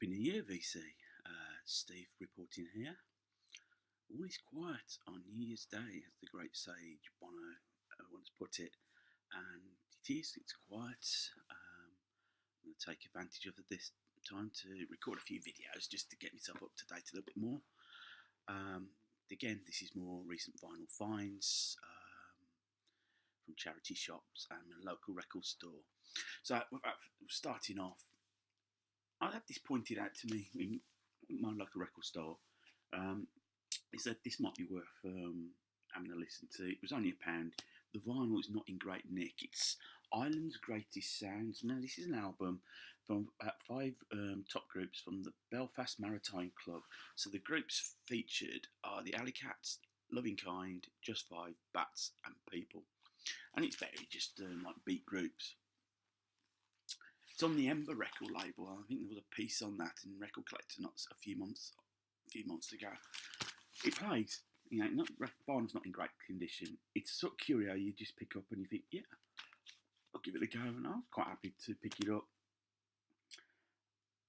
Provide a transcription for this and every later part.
Happy New Year, VC. Steve reporting here. All is quiet on New Year's Day, as the great sage Bono once put it, and it is. It's quiet. I'm going to take advantage of this time to record a few videos just to get myself up to date a little bit more. Again, this is more recent vinyl finds from charity shops and a local record store. So, starting off, I had this pointed out to me in my local record store. They said this might be worth having a listen to. It was only £1. The vinyl is not in great nick. It's Ireland's Greatest Sounds. Now, this is an album from five top groups from the Belfast Maritime Club. So the groups featured are the Alley Cats, Loving Kind, Just Five, Bats and People. And it's very just like beat groups. It's on the Ember record label. I think there was a piece on that in Record Collector not a few months ago. It plays, vinyl's not in great condition. It's a sort of curio you just pick up and you think, yeah, I'll give it a go, and I was quite happy to pick it up.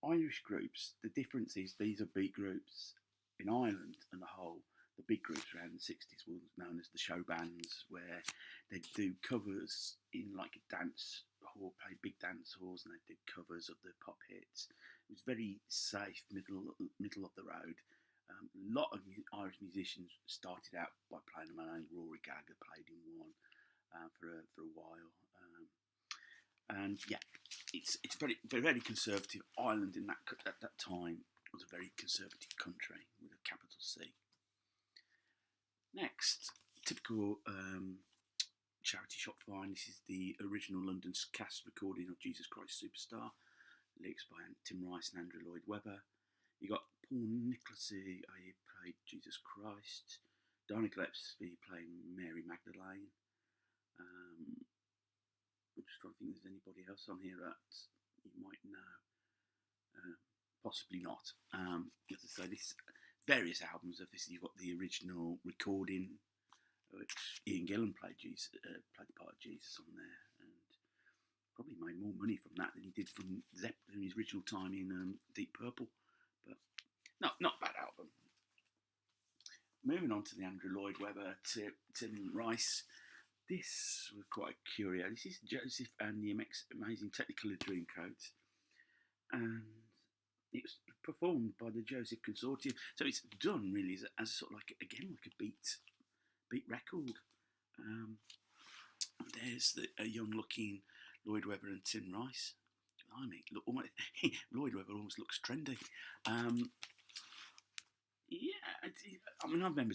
Irish groups, the difference is these are beat groups. In Ireland and the whole, the big groups around the 60s were known as the show bands, where they'd do covers in like a dance hall, play big dance halls, and they'd do covers of the pop hits. It was very safe, middle of the road. A lot of Irish musicians started out by playing them alone. Rory Gallagher played in one for a while, and yeah, it's very conservative. Ireland at that time was a very conservative country with a capital C. Next, typical charity shop find. This is the original London cast recording of Jesus Christ Superstar, lyrics by Tim Rice and Andrew Lloyd Webber. You got Paul Nicholson, he played Jesus Christ. Donna Gillespie playing Mary Magdalene. I'm just trying to think if there's anybody else on here that you might know. Possibly not. As I say, this various albums of this. You've got the original recording, which Ian Gillan played the part of Jesus on there, and probably made more money from that than he did from Zeppelin in his original time in Deep Purple. But no, not a bad album. Moving on to the Andrew Lloyd Webber, Tim Rice. This was quite a curio. This is Joseph and the Amazing Technicolor Dreamcoat, and it was performed by the Joseph Consortium. So it's done really as sort of like a beat record. There's a young-looking Lloyd Webber and Tim Rice. I mean, look, Lloyd Webber almost looks trendy. Yeah, I mean, I remember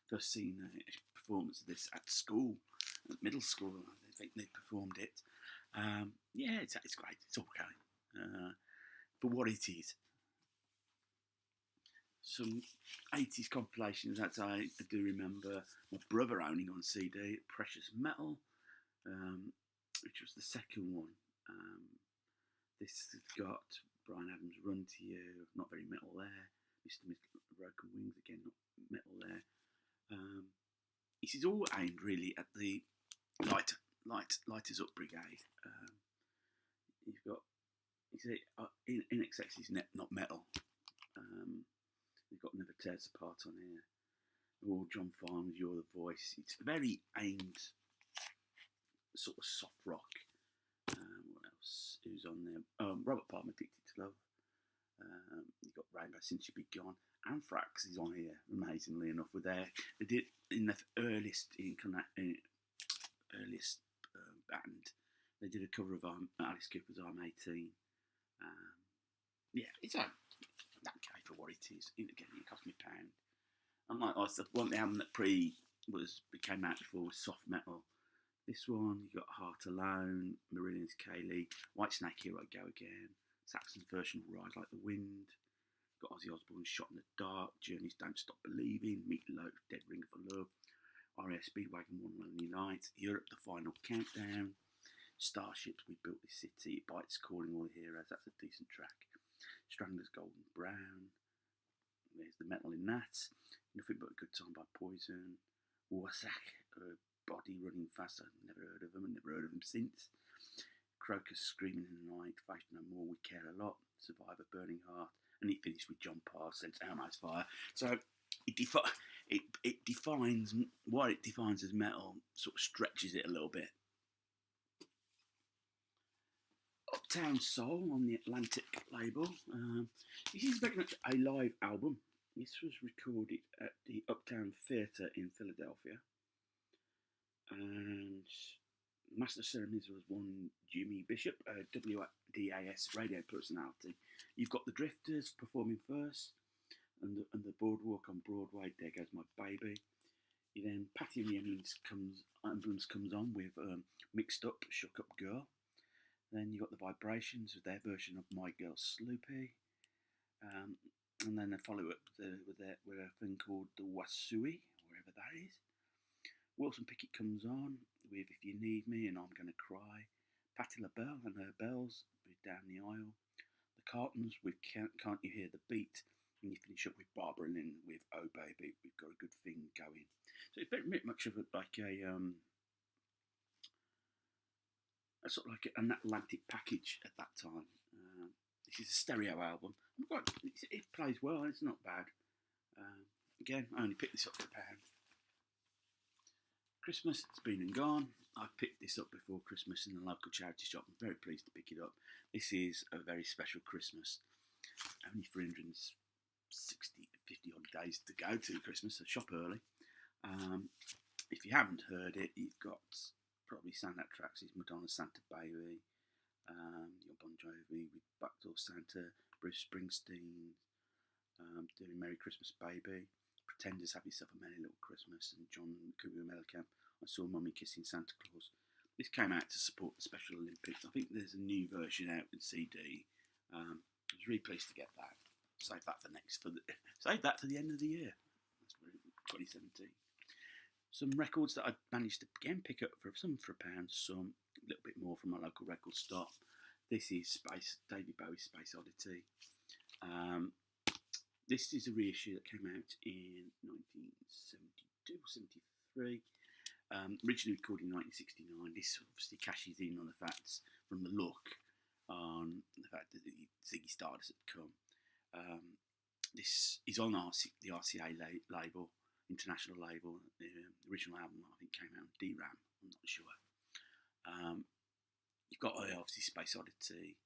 first seeing a performance of this at school, at middle school. I think they performed it. Yeah, it's great. It's okay. For what it is. Some 80s compilations that I do remember my brother owning on CD, Precious Metal, which was the second one. This has got Bryan Adams' Run to You, not very metal there. Mr. Broken Wings, again, not metal there. This is all aimed really at the Lighters Up Brigade. You've got, In Excess is not metal. You've got Never Tears Apart on here. Or John Farnham's You're the Voice. It's very aimed, sort of soft rock. What else? Who's on there? Robert Palmer, Addicted to Love. You've got Rainbow Since You Be Gone. Anthrax is on here, amazingly enough. They did in the earliest band. They did a cover of Alice Cooper's "I'm 18." Yeah, it's okay for what it is. Again, it cost me £1. Unlike the album that came out before was soft metal. This one, you got Heart Alone, Marillion's Kaylee, Whitesnake, Here I Go Again, Saxon's version of Ride Like the Wind. Got Ozzy Osbourne's Shot in the Dark, Journey's Don't Stop Believing, Meat Loaf, Dead Ring for Love, REO Speedwagon, One Lonely Night, Europe, The Final Countdown, Starships, We Built This City, Bites Calling All the Heroes, that's a decent track. Strangler's Golden Brown, there's the metal in that. Nothing But a Good Time by Poison, Wasak, Body Running Fast, I've never heard of them since. Crocus, Screaming in the Night, Faith No More, We Care a Lot, Survivor, Burning Heart, and it finished with John Parr, Sense Almost Fire. So it defines what it defines as metal, sort of stretches it a little bit. Uptown Soul on the Atlantic label. This is very much a live album. This was recorded at the Uptown Theatre in Philadelphia, and Master of Ceremonies was one Jimmy Bishop, a WDAS radio personality. You've got the Drifters performing first, and the Boardwalk on Broadway, There Goes My Baby. Then Patty and the Emblems comes on with Mixed Up, Shook Up Girl. Then you got the Vibrations with their version of My Girl Sloopy. And then they follow up with a thing called the Wasui, wherever that is. Wilson Pickett comes on with If You Need Me and I'm Gonna Cry. Patti LaBelle and her Bells with Down the Aisle. The Cartons with Can't You Hear the Beat. And you finish up with Barbara Lynn with Oh Baby, We've Got a Good Thing Going. So it's very much of a sort of like an Atlantic package at that time. This is a stereo album. It plays well, it's not bad. Again, I only picked this up for £1. Christmas, it's been and gone. I picked this up before Christmas in the local charity shop. I'm very pleased to pick it up. This is a very special Christmas. Only 360, 50 odd days to go to Christmas, so shop early. If you haven't heard it, you've got probably standout tracks. It's Madonna, Santa Baby, your Bon Jovi with Backdoor Santa, Bruce Springsteen doing Merry Christmas Baby, Pretenders, Have Yourself a Merry Little Christmas, and John Cougar Mellencamp, I Saw Mummy Kissing Santa Claus. This came out to support the Special Olympics. I think there's a new version out with CD. I was really pleased to get that. Save that for the end of the year. That's 2017. Some records that I managed to again pick up for some for £1, some a little bit more from my local record store. This is David Bowie's Space Oddity. This is a reissue that came out in 1972, 73. Originally recorded in 1969. This obviously cashes in on the facts from the look, on the fact that Ziggy Stardust had come. This is on the RCA label, international label. The original album, I think, came out on DRAM. I'm not sure. You've got obviously Space Oddity,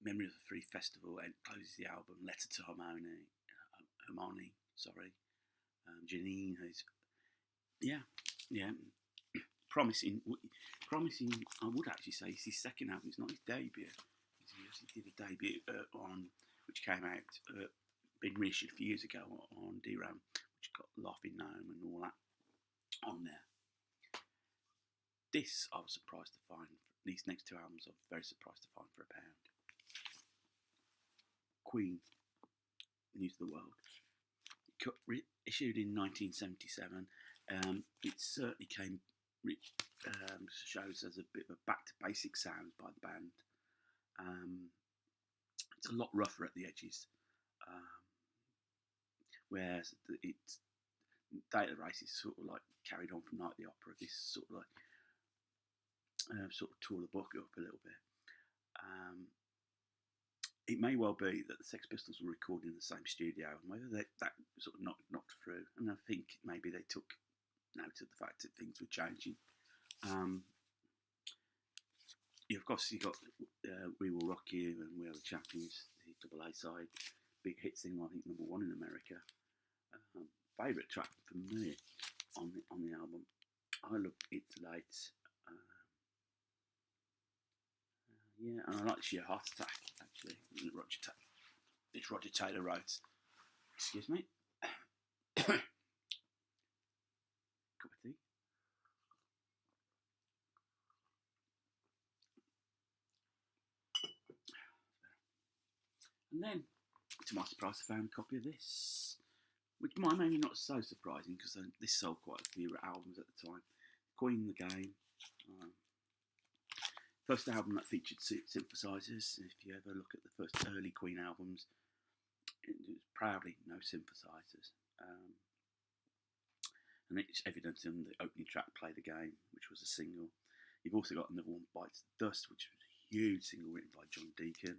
Memory of the Free Festival, and closes the album. Letter to Hermione, Janine, who's promising. I would actually say it's his second album. It's not his debut. He did a debut on which came out, been reissued a few years ago on DRAM, which got Laughing Gnome and all that on there. This I was surprised to find. These next two albums I'm very surprised to find for £1. Queen, News of the World. Issued in 1977. It certainly shows as a bit of a back to basic sound by the band. It's a lot rougher at the edges, whereas Day of the Race is sort of like carried on from Night at the Opera. This sort of like tore the book up a little bit. It may well be that the Sex Pistols were recording in the same studio, and whether that sort of knocked through, and I think maybe they took note of the fact that things were changing. Of course, you got We Will Rock You and We Are the Champions, the double A side, big hit single, I think #1 in America. Favourite track for me on the album, I Love It's Late. And I like Sheer Heart Attack, actually. Which Roger Taylor wrote. Excuse me. Cup of tea. And then, to my surprise, I found a copy of this, which maybe not so surprising because this sold quite a few albums at the time. Queen the Game. First album that featured synthesizers. If you ever look at the first early Queen albums, it was proudly no synthesizers. And it's evident in the opening track, Play the Game, which was a single. You've also got another one, Bites the Dust, which was a huge single written by John Deacon.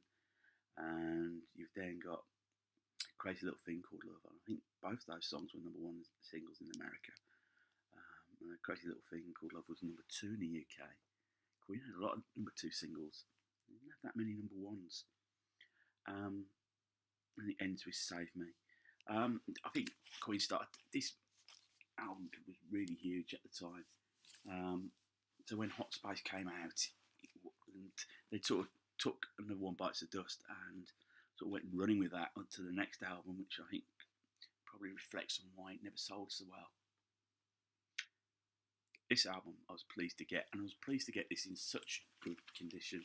And you've then got Crazy Little Thing Called Love. And I think both those songs were number one singles in America. And Crazy Little Thing Called Love was number 2 in the UK. Queen had a lot of number 2 singles. They didn't have that many number 1s. And it ends with Save Me. I think Queen started, this album was really huge at the time. So when Hot Space came out, and they sort of took another one, Bites the Dust, and sort of went running with that onto the next album, which I think probably reflects on why it never sold so well. This album I was pleased to get, and I was pleased to get this in such good condition.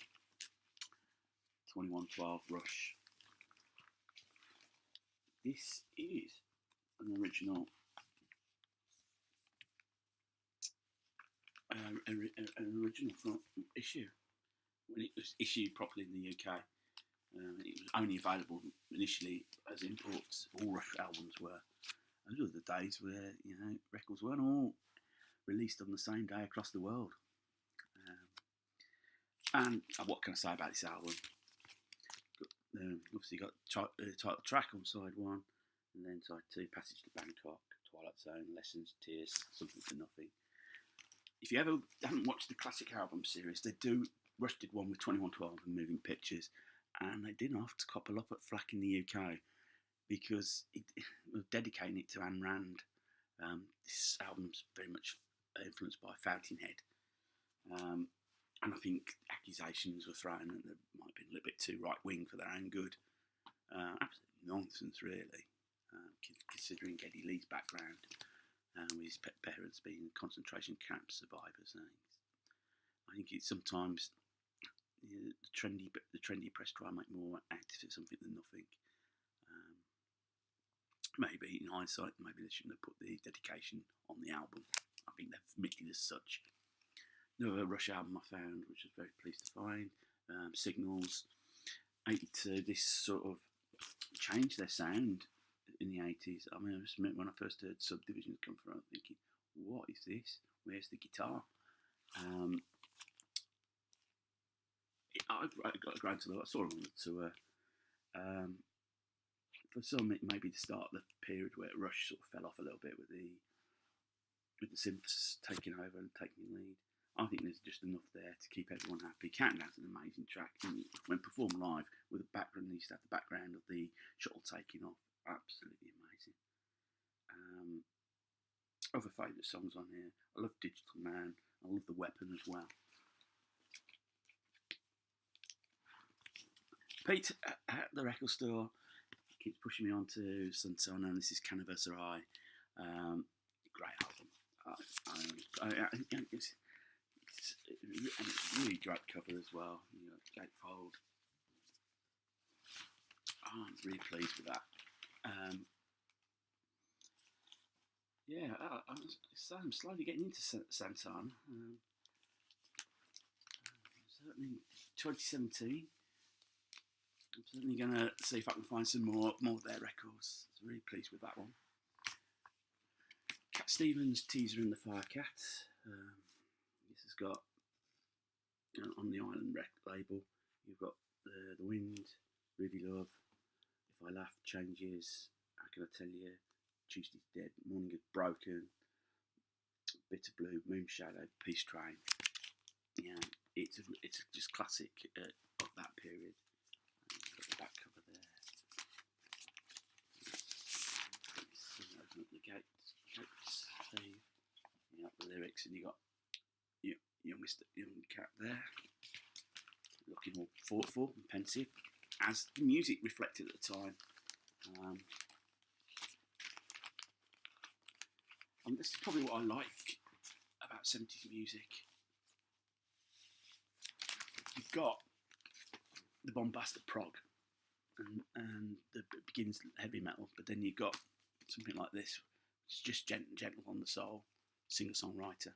2112 Rush. This is an original issue when it was issued properly in the UK. It was only available initially as imports. All Rush albums were. Those were the days where records weren't all released on the same day across the world. And what can I say about this album? Obviously got title track on side 1, and then side 2, Passage to Bangkok, Twilight Zone, Lessons, Tears, Something for Nothing. If you ever haven't watched the classic album series, Rush did one with 2112 and Moving Pictures, and they didn't have to cop a lot at flack in the UK because it was dedicating it to Ayn Rand. This album's very much influenced by Fountainhead. And I think accusations were thrown that they might have been a little bit too right-wing for their own good. Absolute nonsense, really, considering Geddy Lee's background, with his parents being concentration camp survivors. I think it's sometimes the trendy press try and make more out of something than nothing. Maybe in hindsight, maybe they shouldn't have put the dedication on the album. I think they've admitted as such. Another Rush album I found, which I was very pleased to find, Signals, 82. This sort of changed their sound in the 80s. I mean, I just remember when I first heard Subdivisions come through, I was thinking, what is this? Where's the guitar? I got a grand to I saw them on the tour. For some, it may be the start of the period where Rush sort of fell off a little bit with the synths taking over and taking the lead. I think there's just enough there to keep everyone happy. Countdown's an amazing track. When performed live with the background, they used to have the background of the shuttle taking off. Absolutely amazing. Other favourite songs on here. I love Digital Man. I love The Weapon as well. Pete at the record store keeps pushing me on to Santana, and this is Canniversary. Great album. It's a really great cover as well. You know, gatefold. I'm really pleased with that. I'm slowly getting into Santana. Certainly 2017. I'm certainly going to see if I can find some more of their records. I was really pleased with that one. Cat Stevens, Teaser and the Firecat. This has got, on the Island label, you've got The Wind, Really Love, If I Laugh, Changes, How Can I Tell You, Tuesday's Dead, Morning is Broken, Bitter Blue, Moon Shadow, Peace Train. Yeah, it's just classic of that period. Got the back cover there. Open up the gates, save. You got the lyrics, and you got young cat there, looking all thoughtful and pensive, as the music reflected at the time. And this is probably what I like about 70s music. You've got the bombastic prog and the begins heavy metal, but then you've got something like this. It's just gentle on the soul, singer-songwriter.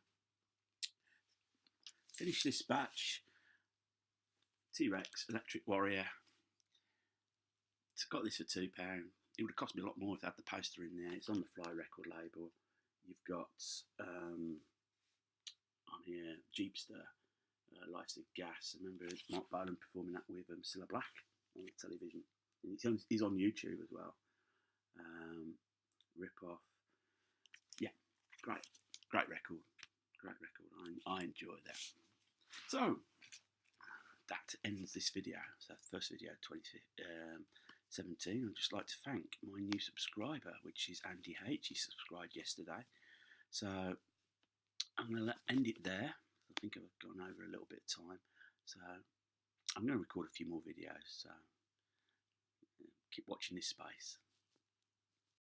Finish this batch. T-Rex, Electric Warrior. It's got this for £2. It would have cost me a lot more if I had the poster in there. It's on the Fly record label. You've got on here Jeepster, Life's a Gas. I remember Mark Bolan performing that with Cilla Black on the television. And he's on YouTube as well. Rip Off. Yeah, great record. Great record. I enjoy that. So that ends this video. So first video, 2017. I'd just like to thank my new subscriber, which is Andy H. He subscribed yesterday. So I'm going to end it there. I think I've gone over a little bit of time. So I'm going to record a few more videos. So keep watching this space.